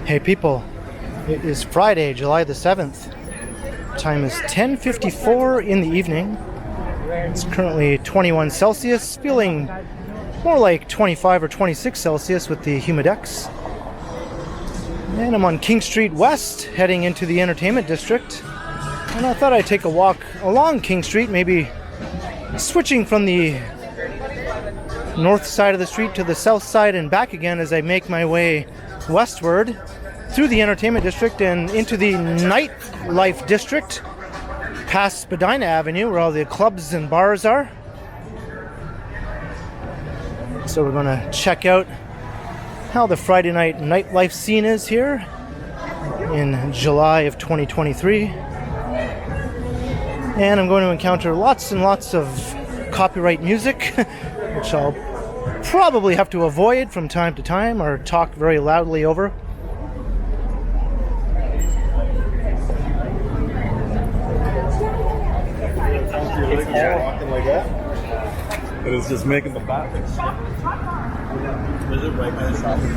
Hey people, it is Friday, July the 7th. Time is 10:54 in the evening. It's currently 21 Celsius, feeling more like 25 or 26 Celsius with the humidex. And I'm on King Street West, heading into the entertainment district. And I thought I'd take a walk along King Street, maybe switching from the north side of the street to the south side and back again as I make my way westward through the entertainment district and into the Nightlife district, past Spadina Avenue where all the clubs and bars are. So we're going to check out how the Friday night nightlife scene is here in July of 2023. And I'm going to encounter lots and lots of copyright music, which I'll probably have to avoid from time to time or talk very loudly over. Walking like that, but it's just making the back. Is it right by the shopping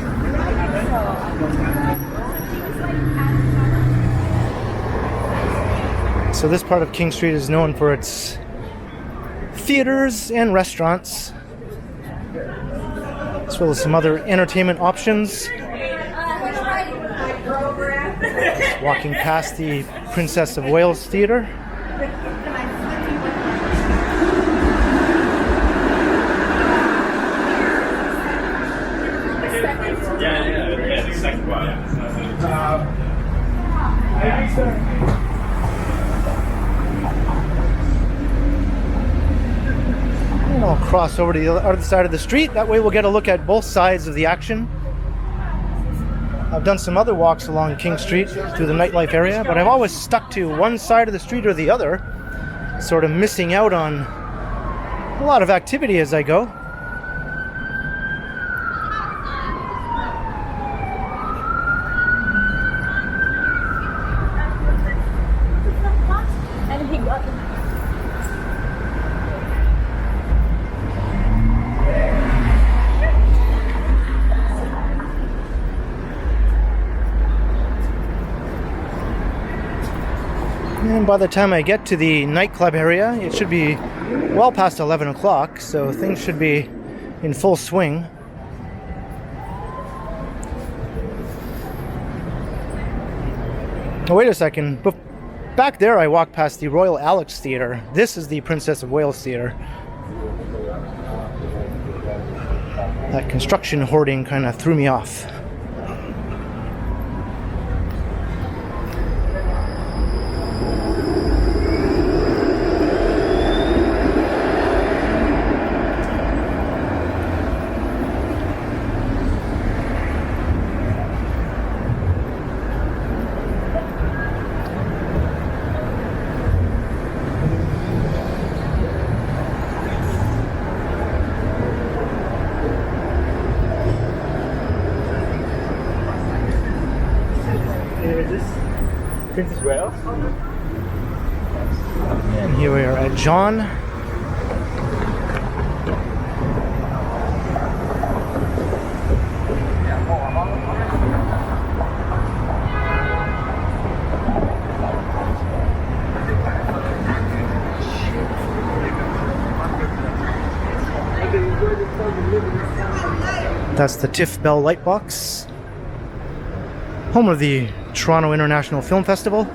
center? So this part of King Street is known for its theaters and restaurants, as well as some other entertainment options. Walking past the Princess of Wales Theatre. And I'll cross over to the other side of the street. That way we'll get a look at both sides of the action. I've done some other walks along King Street through the nightlife area, but I've always stuck to one side of the street or the other, sort of missing out on a lot of activity as I go. And by the time I get to the nightclub area, it should be well past 11 o'clock, so things should be in full swing. Oh, wait a second. Back there I walked past the Royal Alex Theatre. This is the Princess of Wales Theatre. That construction hoarding kind of threw me off. Princess Wales? And here we are at John. That's the TIFF Bell Lightbox, home of the Toronto International Film Festival.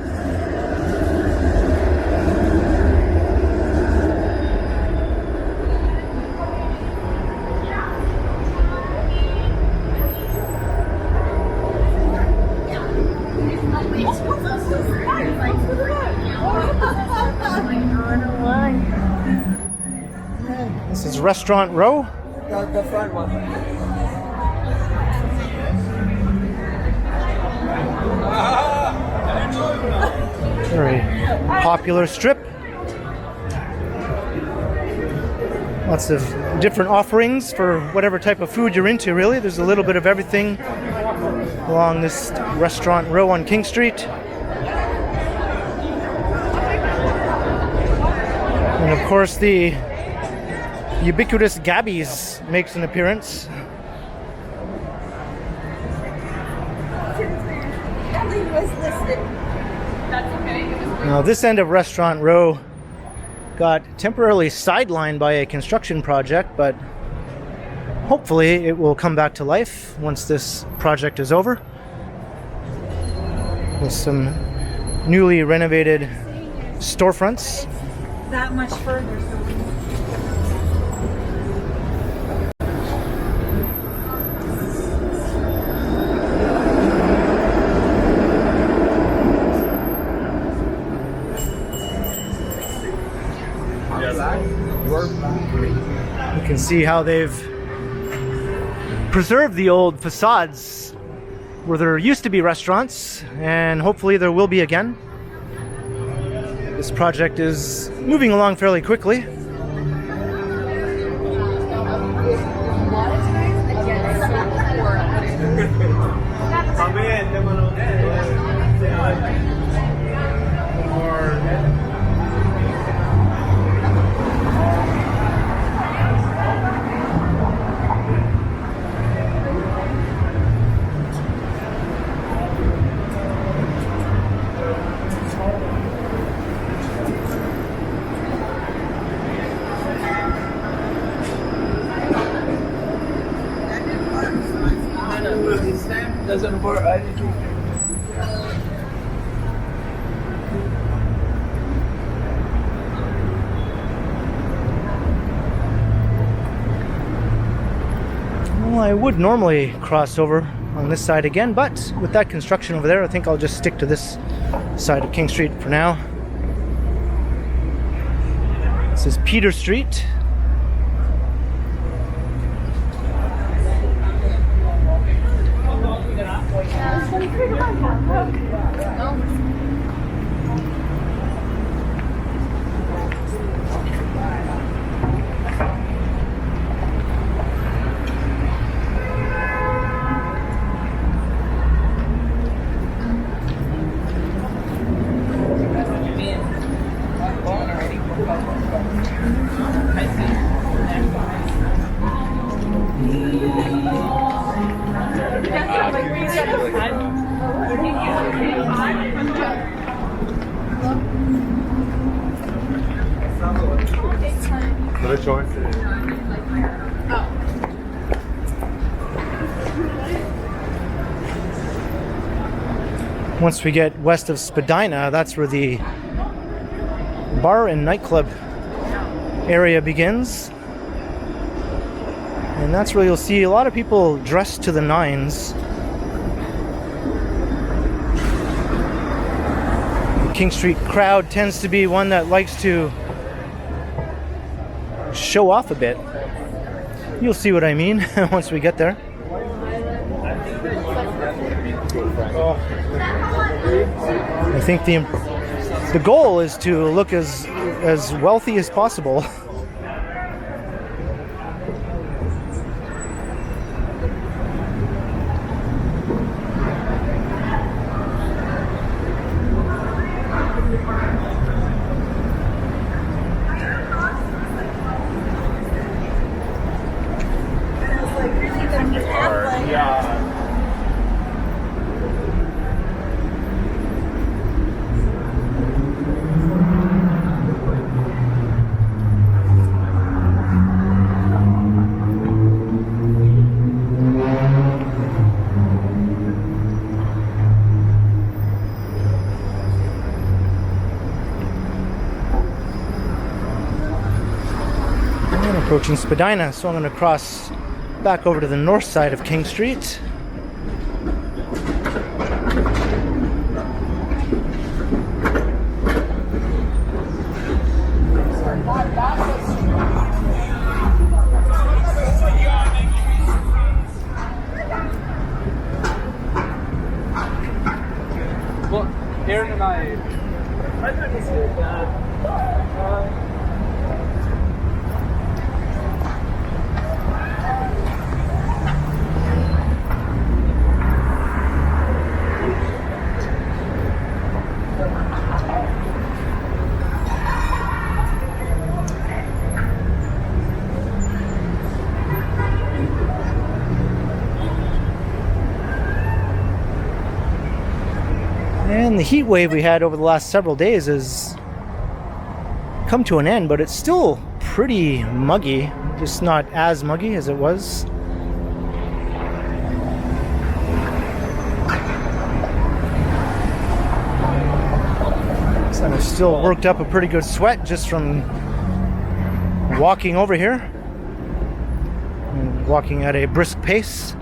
This is Restaurant Row. The front one. Very popular strip. Lots of different offerings for whatever type of food you're into, really. There's a little bit of everything along this Restaurant Row on King Street. And of course the ubiquitous Gabby's makes an appearance. was listed. Now, this end of Restaurant Row got temporarily sidelined by a construction project, but hopefully it will come back to life once this project is over, with some newly renovated storefronts. That much further. You can see how they've preserved the old facades where there used to be restaurants, and hopefully there will be again. This project is moving along fairly quickly. Doesn't work. Well, I would normally cross over on this side again, but with that construction over there, I think I'll just stick to this side of King Street for now. This is Peter Street. Once we get west of Spadina, that's where the bar and nightclub area begins. And that's where you'll see a lot of people dressed to the nines. The King Street crowd tends to be one that likes to show off a bit. You'll see what I mean once we get there. I think the goal is to look as wealthy as possible. Approaching Spadina, so I'm going to cross back over to the north side of King Street. Well, Aaron and I And the heat wave we had over the last several days has come to an end, but it's still pretty muggy, just not as muggy as it was. So I've still worked up a pretty good sweat just from walking over here, and walking at a brisk pace.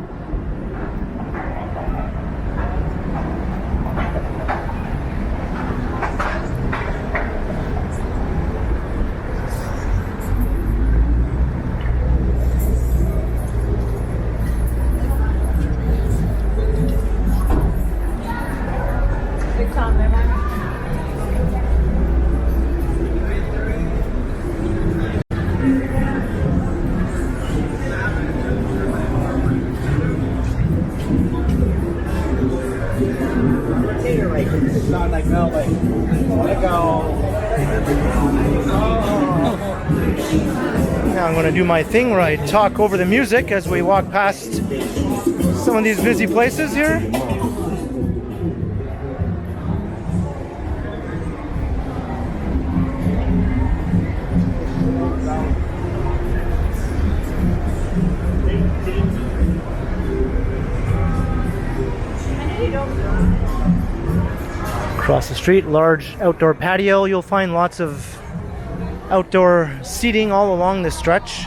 Now I'm going to do my thing where I talk over the music as we walk past some of these busy places here. Across the street, large outdoor patio. You'll find lots of outdoor seating all along this stretch,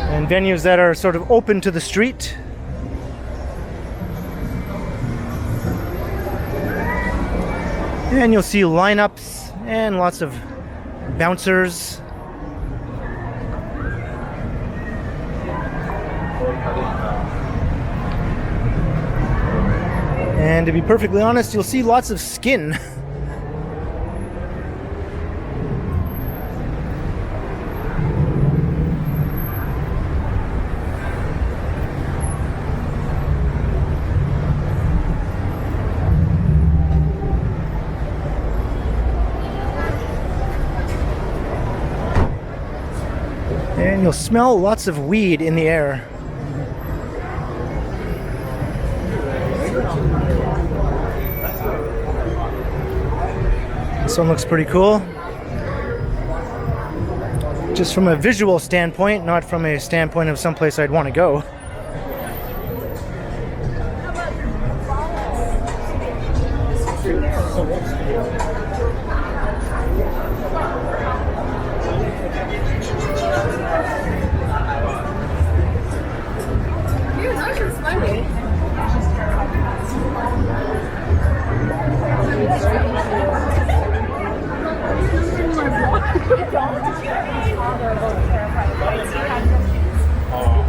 and venues that are sort of open to the street. And you'll see lineups and lots of bouncers. And to be perfectly honest, you'll see lots of skin. And you'll smell lots of weed in the air. This one looks pretty cool. Just from a visual standpoint, not from a standpoint of someplace I'd want to go.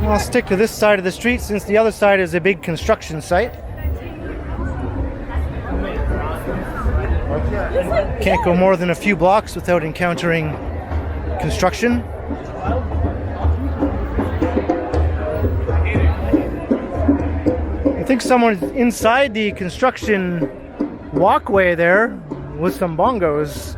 I'll stick to this side of the street since the other side is a big construction site. Can't go more than a few blocks without encountering construction. I think someone's inside the construction walkway there with some bongos.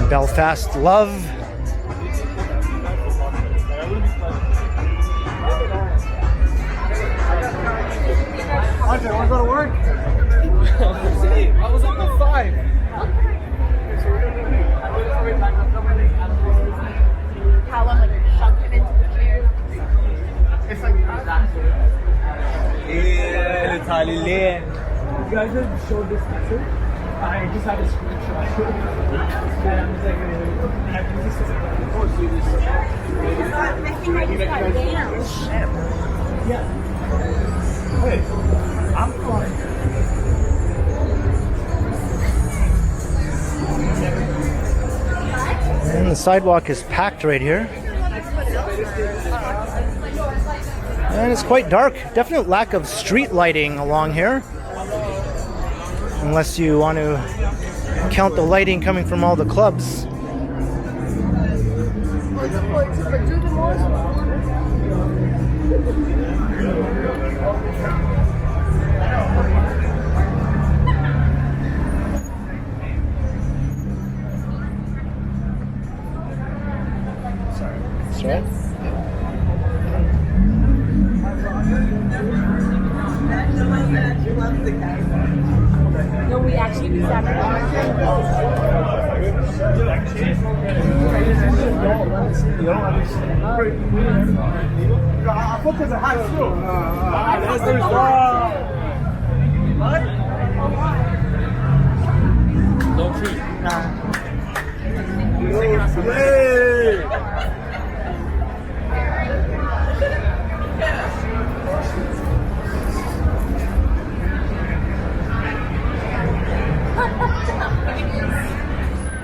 Belfast love. Andre, wanna go to work? See, I was up at 5. How I'm like shoved him into the chair. It's like that. Yeah, Italian. You guys have showed this picture? I just had a screenshot. And I'm just like, I think this is I think I just got down. yeah. Hey, I'm fine. And the sidewalk is packed right here. And it's quite dark. Definite lack of street lighting along here. Unless you want to count the lighting coming from all the clubs. That's right. No, we actually do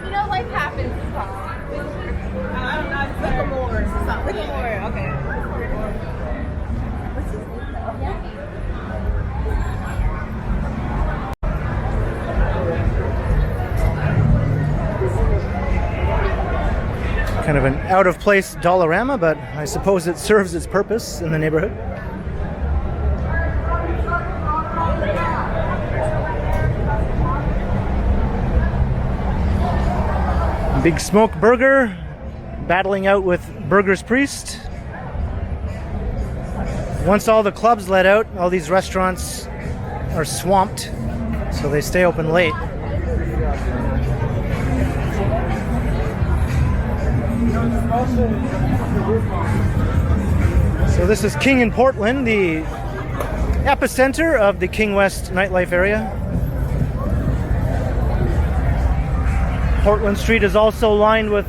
You know, life happens. Look more. Look more. Okay. What's his name though? Yeah. Kind of an out-of-place Dollarama, but I suppose it serves its purpose in the neighborhood. Big Smoke Burger battling out with Burger's Priest. Once all the clubs let out, all these restaurants are swamped, so they stay open late. So this is King in Portland, the epicenter of the King West nightlife area. Portland Street is also lined with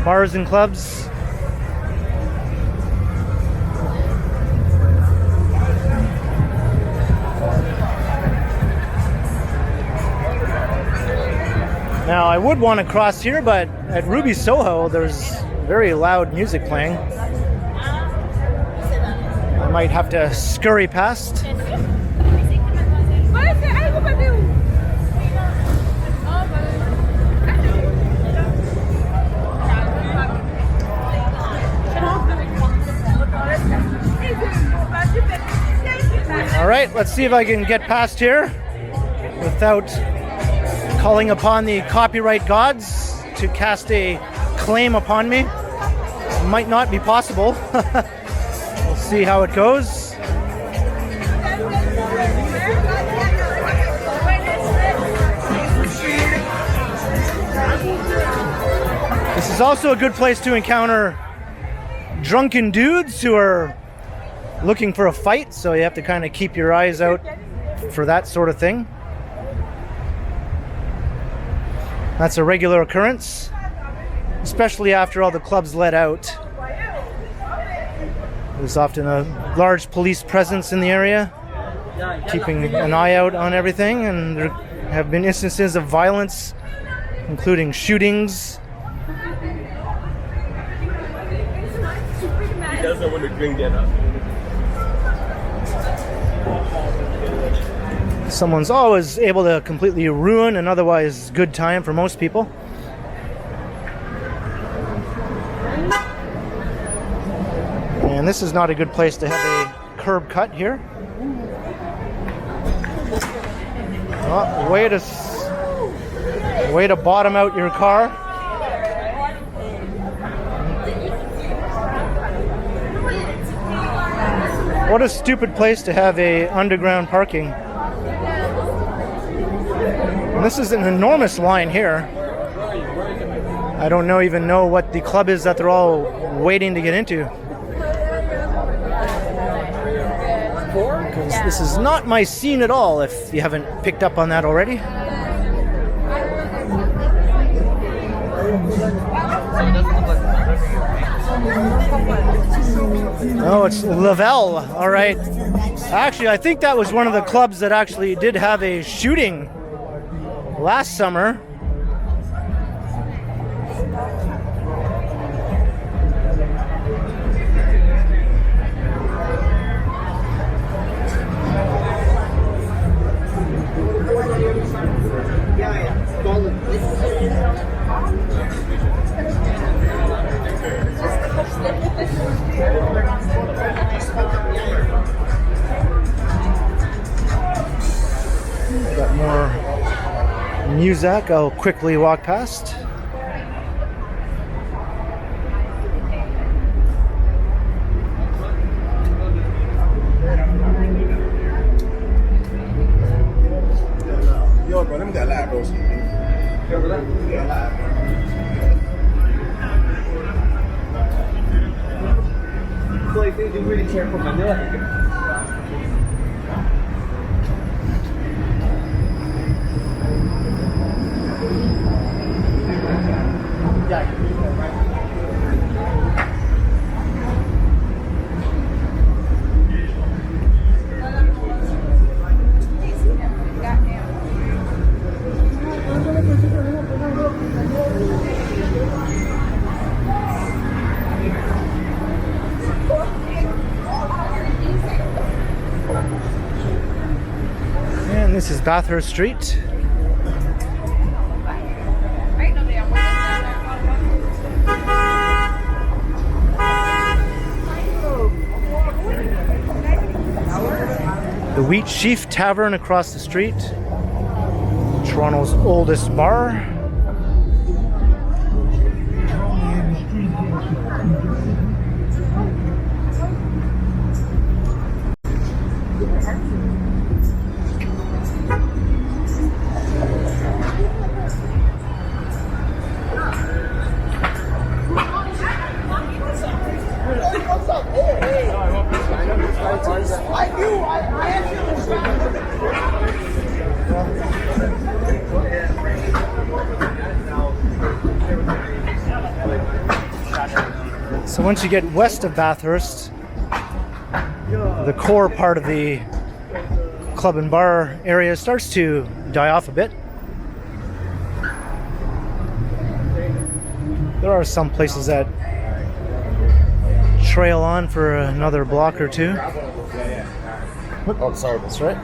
bars and clubs. Now, I would want to cross here, but at Ruby Soho, there's very loud music playing. I might have to scurry past. All right, let's see if I can get past here without calling upon the copyright gods to cast a claim upon me. It might not be possible. We'll see how it goes. This is also a good place to encounter drunken dudes who are looking for a fight, so you have to kind of keep your eyes out for that sort of thing. That's a regular occurrence, especially after all the clubs let out. There's often a large police presence in the area, keeping an eye out on everything, and there have been instances of violence, including shootings. He doesn't want to drink that up. Someone's always able to completely ruin an otherwise good time for most people. And this is not a good place to have a curb cut here. Oh, way to bottom out your car. What a stupid place to have a underground parking. And this is an enormous line here. I don't even know what the club is that they're all waiting to get into. Because this is not my scene at all, if you haven't picked up on that already. Oh, it's Lavelle. All right. Actually, I think that was one of the clubs that actually did have a shooting last summer. Muzak, I'll quickly walk past. Yo, bro, let me get a light, bro. So like they do really careful Manila. And this is Bathurst Street. The Wheat Sheaf Tavern across the street. Toronto's oldest bar. So once you get west of Bathurst, the core part of the club and bar area starts to die off a bit. There are some places that trail on for another block or two. Oh, sorry, that's right.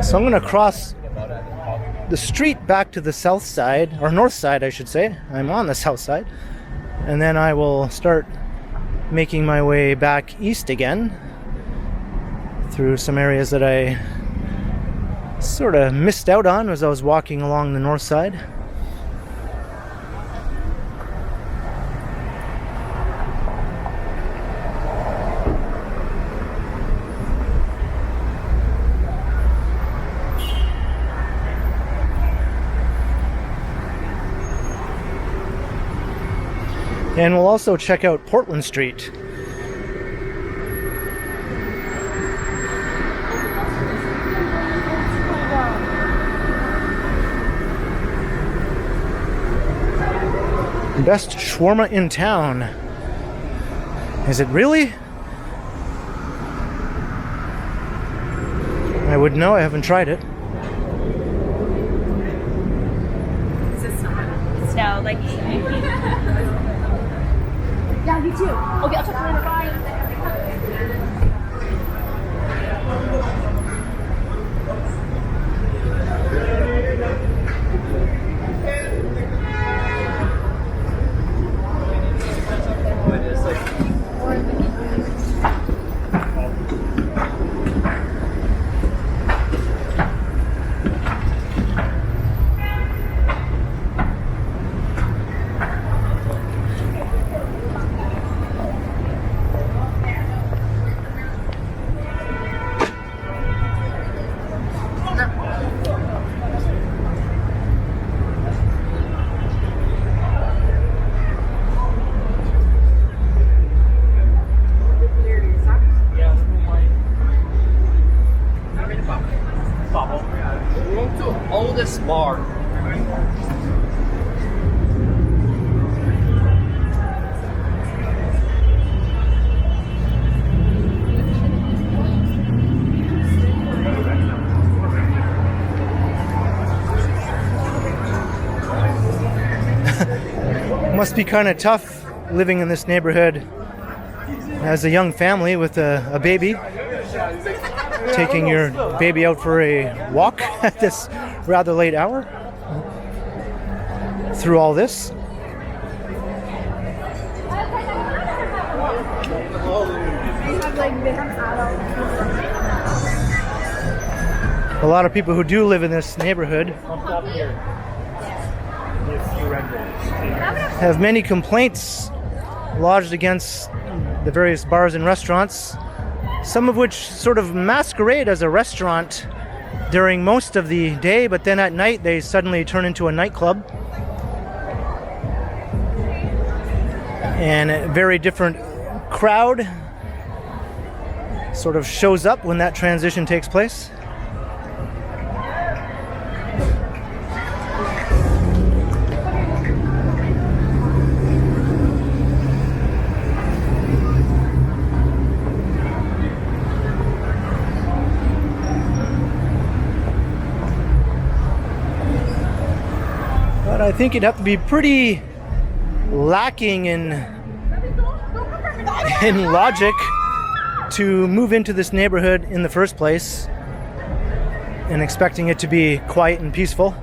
So I'm going to cross the street back to the south side, or north side I should say. I'm on the south side. And then I will start making my way back east again through some areas that I sort of missed out on as I was walking along the north side. And we'll also check out Portland Street. Best shawarma in town. Is it really? I wouldn't know, I haven't tried it. So, like, yeah, you too. Okay, I'll talk to you later. Bye. Oldest bar. Must be kind of tough living in this neighborhood as a young family with a baby. Taking your baby out for a walk at this rather late hour through all this. like they have adults. A lot of people who do live in this neighborhood Up here. If you render. have many complaints lodged against the various bars and restaurants, some of which sort of masquerade as a restaurant during most of the day, but then at night they suddenly turn into a nightclub. And a very different crowd sort of shows up when that transition takes place. But I think you'd have to be pretty lacking in logic to move into this neighborhood in the first place and expecting it to be quiet and peaceful.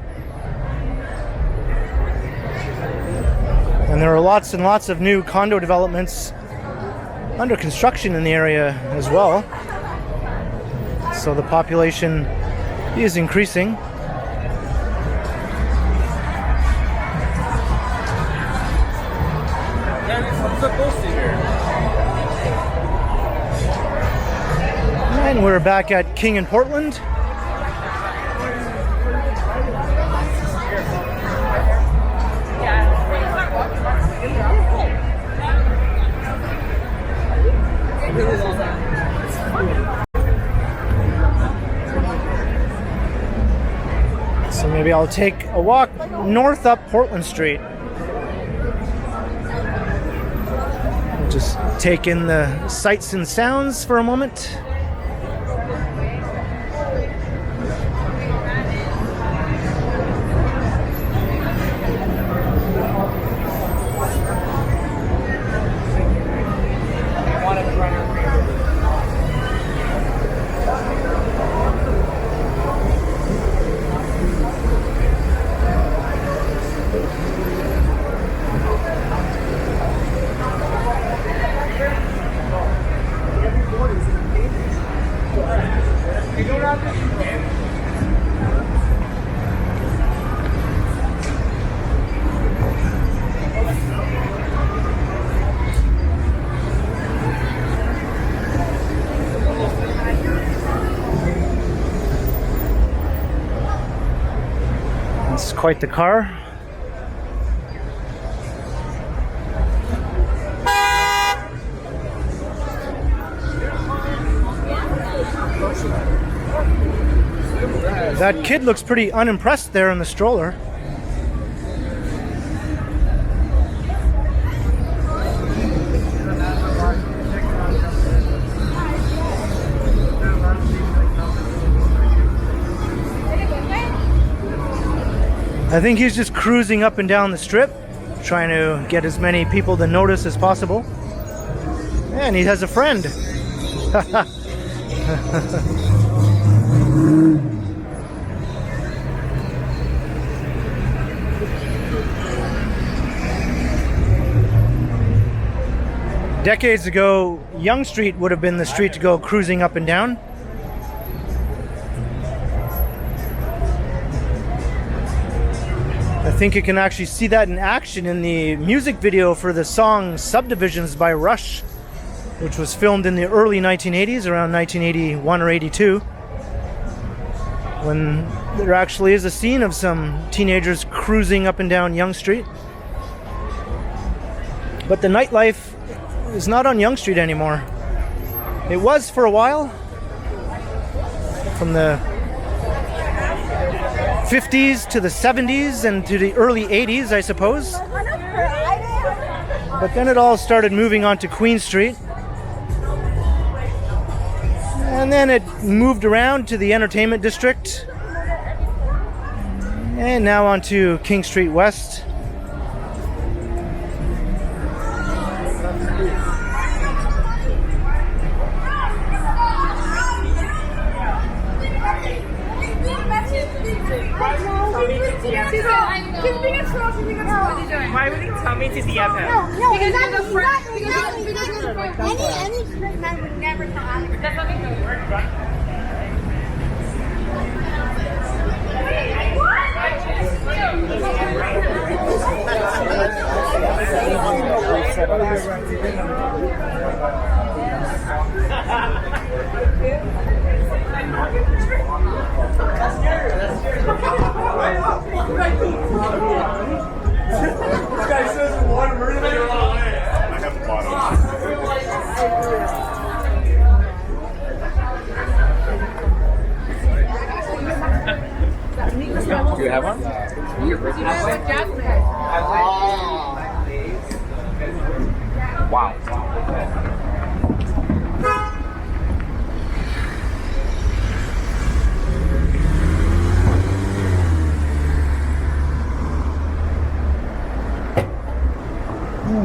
And there are lots and lots of new condo developments under construction in the area as well. So the population is increasing. And we're back at King in Portland. So maybe I'll take a walk north up Portland Street. Just take in the sights and sounds for a moment. It's quite the car. That kid looks pretty unimpressed there in the stroller. I think he's just cruising up and down the strip, trying to get as many people to notice as possible. And he has a friend. Decades ago, Yonge Street would have been the street to go cruising up and down. I think you can actually see that in action in the music video for the song Subdivisions by Rush, which was filmed in the early 1980s, around 1981 or 82, when there actually is a scene of some teenagers cruising up and down Yonge Street. But the nightlife is not on Yonge Street anymore. It was for a while, from the 50s to the 70s and to the early 80s, I suppose. But then it all started moving on to Queen Street. And then it moved around to the entertainment district. And now on to King Street West. Why would he tell me to DM him? No, because I'm the friend. Any man would never tell I have the bottom. Do you have one? Wow.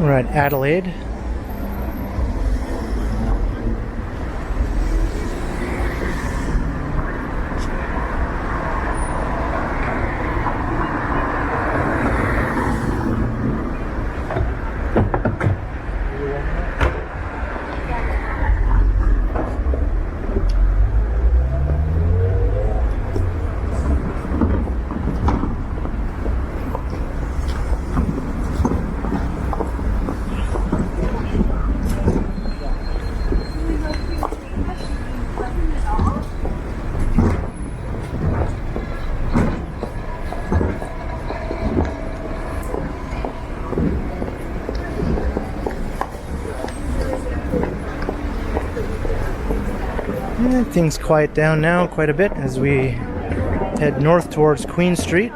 We're at Adelaide. And things quiet down now quite a bit as we head north towards Queen Street.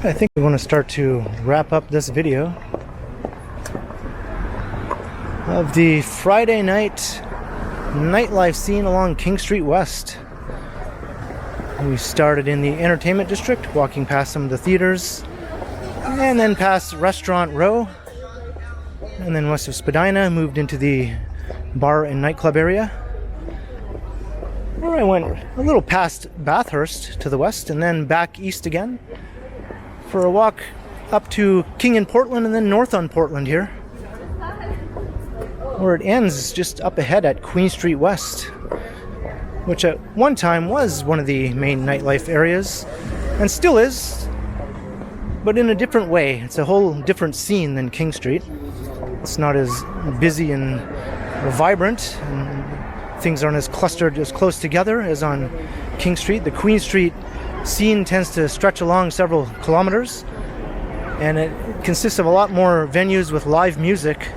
I think we want to start to wrap up this video of the Friday night nightlife scene along King Street West. We started in the entertainment district, walking past some of the theaters, and then past Restaurant Row, and then west of Spadina, moved into the bar and nightclub area, where I went a little past Bathurst to the west, and then back east again for a walk up to King and Portland, and then north on Portland here, where it ends just up ahead at Queen Street West, which at one time was one of the main nightlife areas, and still is, but in a different way. It's a whole different scene than King Street. It's not as busy and vibrant, and things aren't as clustered, as close together as on King Street. The Queen Street scene tends to stretch along several kilometers, and it consists of a lot more venues with live music.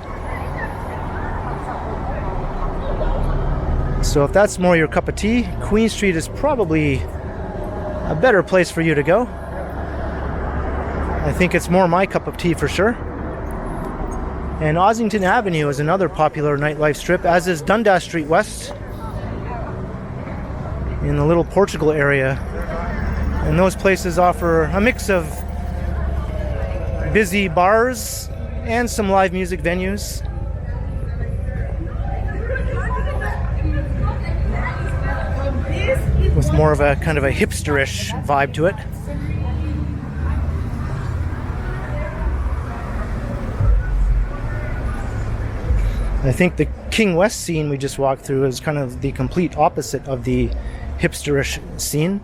So if that's more your cup of tea, Queen Street is probably a better place for you to go. I think it's more my cup of tea for sure. And Ossington Avenue is another popular nightlife strip, as is Dundas Street West in the Little Portugal area. And those places offer a mix of busy bars and some live music venues. With more of a kind of a hipsterish vibe to it. I think the King West scene we just walked through is kind of the complete opposite of the hipsterish scene.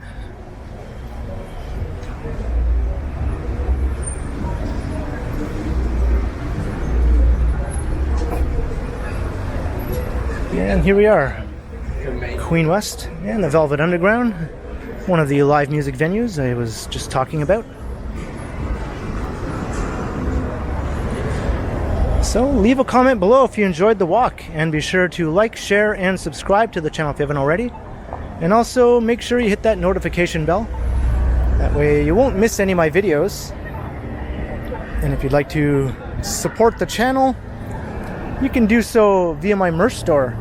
And here we are, Queen West and the Velvet Underground, one of the live music venues I was just talking about. So leave a comment below if you enjoyed the walk, and be sure to like, share, and subscribe to the channel if you haven't already. And also make sure you hit that notification bell. That way you won't miss any of my videos. And if you'd like to support the channel, you can do so via my merch store.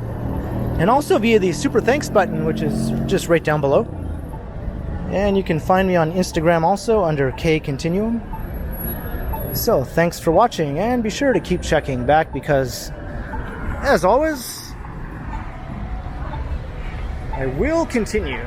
And also via the super thanks button, which is just right down below. And you can find me on Instagram also under K Continuum. So thanks for watching, and be sure to keep checking back because, as always, I will continue.